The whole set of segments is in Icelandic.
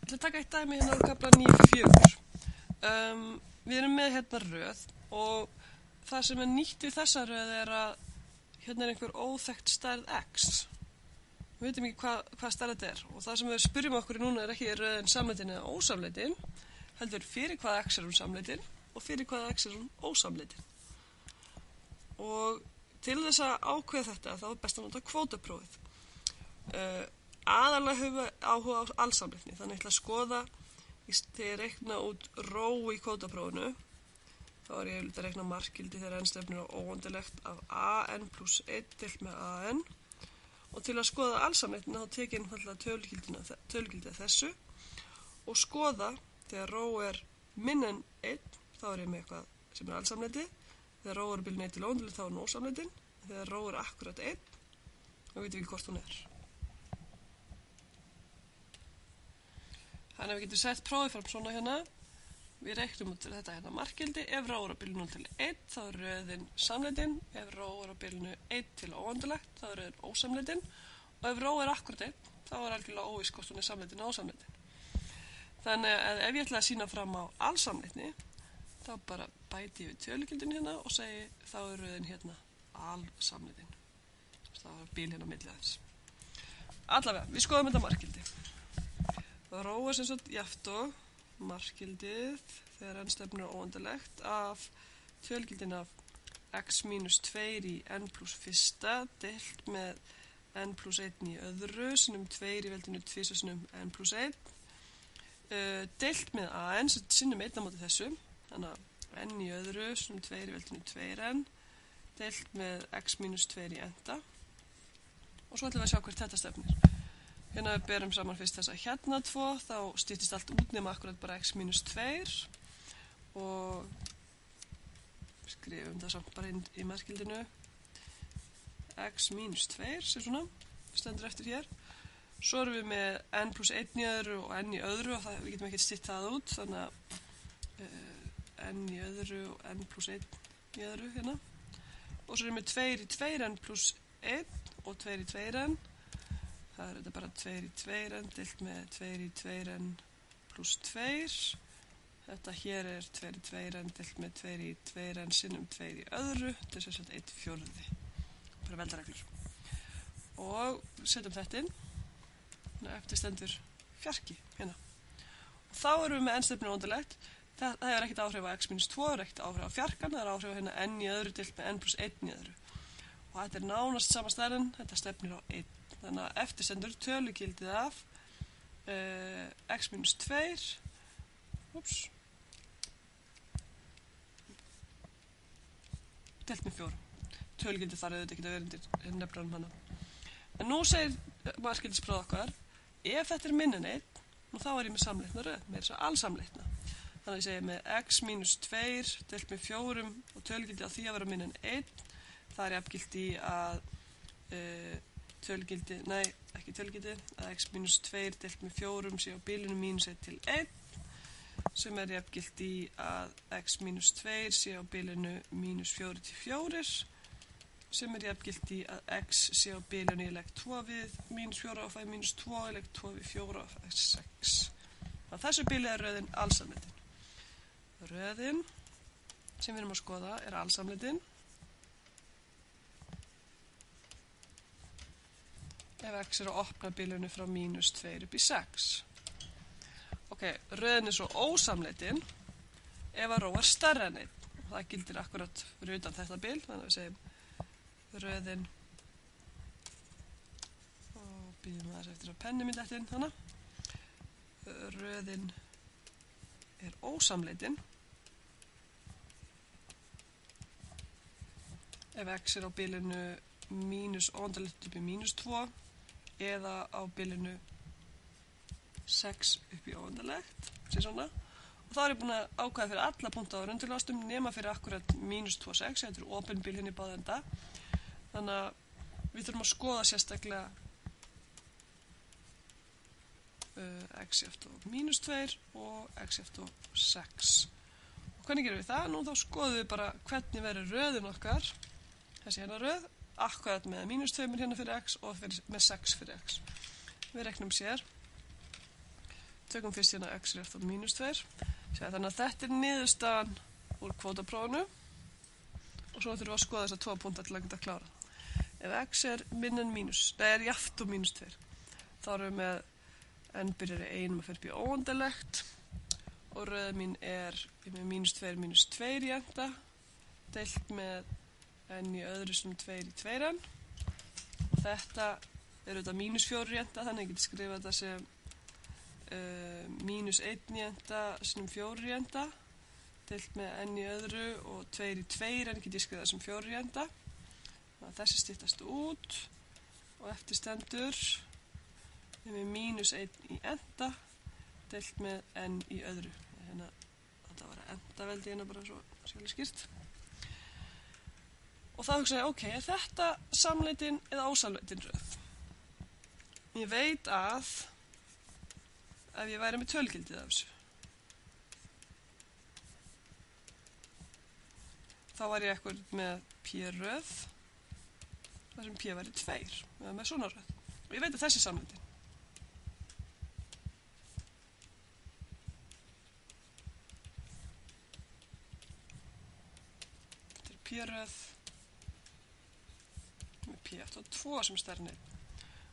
Ég ætla að taka eitt dæmi hérna á kafla 9.4. Við erum með hérna röð og það sem er nýtt við þessa röð er að hérna er einhver óþekkt stærð x. Við veitum ekki hvað stærð þetta er og það sem við spyrjum okkur núna er ekki röðin samleitin eða ósamleitin, heldur fyrir hvaða x er hún samleitin og fyrir hvaða x er hún ósamleitin. Og til þess að ákveða þetta þá er best að nota kvótaprófið. Aðalega höfum við áhuga á allsamleitni, þannig ætla að skoða þegar ég reikna út ró í kvótaprófinu, þá er ég að reikna markgildi þegar n stefnir á óendilegt af an plus 1 deilt með an og til að skoða allsamleitnina þá tek ég einfaldlega tölugildið þessu og skoða þegar ró er minna en 1 þá er ég með eitthvað sem er allsamleiti, þegar ró er bilin 1 til óendilegt þá er hún ósamleitin, þegar ró er akkurat 1 þá veitum við ekki hvort hún er. Þannig að við getum sett prófið fram svona hérna. Við reiknum út þetta hérna markgildi. Ef ró er á bilinu 0 til 1 þá er röðin samleitin. Ef ró er á bilinu 1 til óendilegt þá er röðin ósamleitin. Og ef ró er akkurat 1 þá er algjörlega óvíst hvort hún er samleitin og ósamleitin. Þannig að ef ég ætla að sýna fram á allsamleitni þá bara bæti ég við tölugildin hérna og segi þá er röðin hérna allsamleitin. Þá er bil hérna á milli þess. Allavega, við skoðum þetta markgildi. Ró er sem sagt jafnt og markgildið þegar n stefnir á óendilegt af tölugildin af x mínus 2 í n plus 1 deilt með n plus 1 í öðru sinnum 2 í veldinu 2 sinnum n plus 1 deilt með an sinnum 1 á móti þessu, þannig að n í öðru sinnum 2 í veldinu 2n deilt með x mínus 2 í enda og svo ætlum við að sjá hvert þetta stefnir. Hérna við berum saman fyrst þessa hérna 2, þá styttist allt út nema akkurat bara x mínus 2 og skrifum það samt bara inn í markgildinu x mínus 2 sem svona stendur eftir hér. Svo erum við með n plus 1 í öðru og n í öðru og við getum ekki stytt það út, þannig að n í öðru og n plus 1 í öðru hérna. Og svo erum við 2 í 2n plus 1 og 2 í 2n. Það er þetta bara 2 í 2n deilt með 2 í 2n plus 2. Þetta hér er 2 í 2n deilt með 2 í 2n sinnum 2 í öðru. Þetta er sem sagt 1/4. Bara veldareglur. Og setjum þetta inn. Eftir stendur fjarki hérna. Og þá erum við með n stefnir óendilegt. Það hefur ekkert áhrif á x minus 2, það er ekkert áhrif á fjarkan, það er áhrif á hérna n í öðru deilt með n plus 1 í öðru. Og þetta er nánast sama stærðin, þetta stefnir á 1. Þannig að eftir stendur tölugildið af x minus 2 deilt með 4. Tölugildið þar auðvitað ekki að vera undir nefnranum hana. En nú segir markgildsprófið okkar, ef þetta er minna en 1, þá er ég með samleitna röð, með þess að allsamleitna. Þannig að ég segi með x minus 2 deilt með 4 og tölugildið á því að vera minna en 1, það er jafngildi í að ekki tölugildi, að x minus 2 deilt með 4 sé á bilinu mínus 1 til 1 sem er jafngildi í að x minus 2 sé á bilinu mínus 4 til 4 sem er jafngildi í að x sé á bilinu ég legg 2 við mínus 4 og fæ mínus 2 ég legg 2 við 4 og fæ 6. Þannig að þessu bili er röðin allsamleitin. Röðin sem við erum að skoða er allsamleitin ef x er á opna bilinu frá mínus 2 upp í 6. Ok, röðin er svo ósamleitin ef að ró er stærra en 1. Það gildir akkurat fyrir utan þetta bil, þannig að við segjum röðin og býðum aðeins eftir að penni minn dætti inn hana. Röðin er ósamleitin ef x er á bilinu mínus óendilegt upp í mínus 2 eða á bilinu 6 upp í óendilegt, sem svona. Og þá er ég búin að ákvæða fyrir alla punkta á röndurlástum nema fyrir akkurat mínus 2 og 6, þetta er opin bil hérna í báða enda. Þannig að við þurfum að skoða sérstaklega x eftir mínus 2 og x eftir 6. Og hvernig gerum við það? Nú þá skoðum við bara hvernig verður röðin okkar, þessi hérna röð, akkurat með mínus 2 hérna fyrir x og með 6 fyrir x. Við reknum sér tökum fyrst hérna x er eftir mínus 2. Þannig að þetta er niðurstaðan úr kvótaprófinu og svo þurfum við að skoða þessa 2 punkta til að geta klára. Ef x er minna en mínus, það er jafnt og mínus 2, þá erum við með n byrjar í 1 og fer upp í óendanlegt og röð mín er með mínus 2 mínus 2 í enda deilt með n í öðru sem 2 í 2n og þetta er auðvitað mínus 4 í enda, þannig að ég geti skrifað þetta sem mínus 1 í enda sem 4 í enda deilt með n í öðru og 2 í 2n get ég skrifað það sem 4 í enda. Þannig að þessi styttast út og eftir stendur með mínus 1 í enda deilt með n í öðru. Hérna, þetta var endaveldi hérna bara svo sjálfur skýrt. Og þá hugsa ég, ok, er þetta samleitin eða ósamleitin röð? Ég veit að ef ég væri með tölgildið af þessu, þá var ég eitthvað með p-röð, þar sem p væri 2, eða með svona röð. Og ég veit að þessi samleitin. Þetta er p-röð með p1 og 2 sem stærni.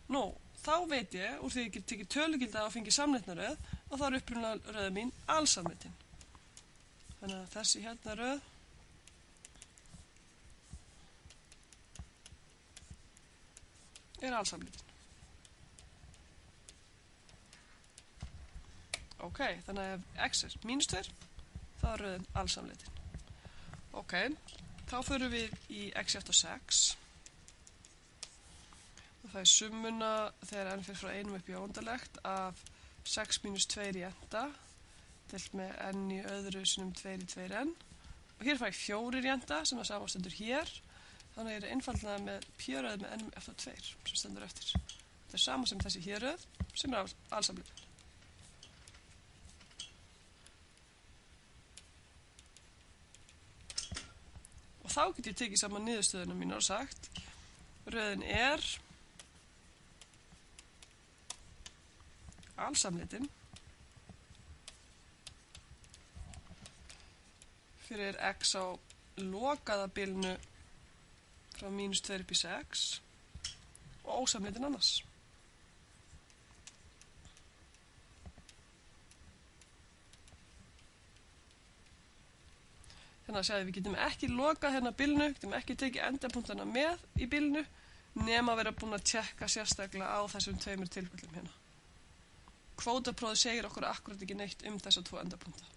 Nú, þá veit ég, úr því ég get tekið tölugildi að fengi samleitnaröð, og þá er upprunalega röða mín alsamleitin. Þannig að þessi hérna röð er alsamleitin. Ok, þannig að ef x er mínus 2, þá er röðin alsamleitin. Ok, þá förum við í x eftir 6. Og það er summuna þegar n fer frá 1 upp í óendanlegt af 6 mínus 2 í enda deilt með n í öðru sinum 2 í 2n. Og hér fæ ég 4 í enda sem er samanstendur hér. Þannig er það einfaldlega með p-röð með n eftir 2 sem stendur eftir. Þetta er sama sem þessi hér-röð sem er alsamleitin. Og þá get ég tekið saman niðurstöðuna mína og sagt röðin er alsamleitin fyrir x á lokaða bilinu frá mínus 2 upp í 6 og ósamleitin annars. Þannig að við getum ekki lokað hérna bilinu, getum ekki tekið endapunktana með í bilinu nema að vera búin að tjekka sérstaklega á þessum 2 tilfellum hérna. Kvótaprófið segir okkur akkurat ekki neitt um þessa 2 endapunkta.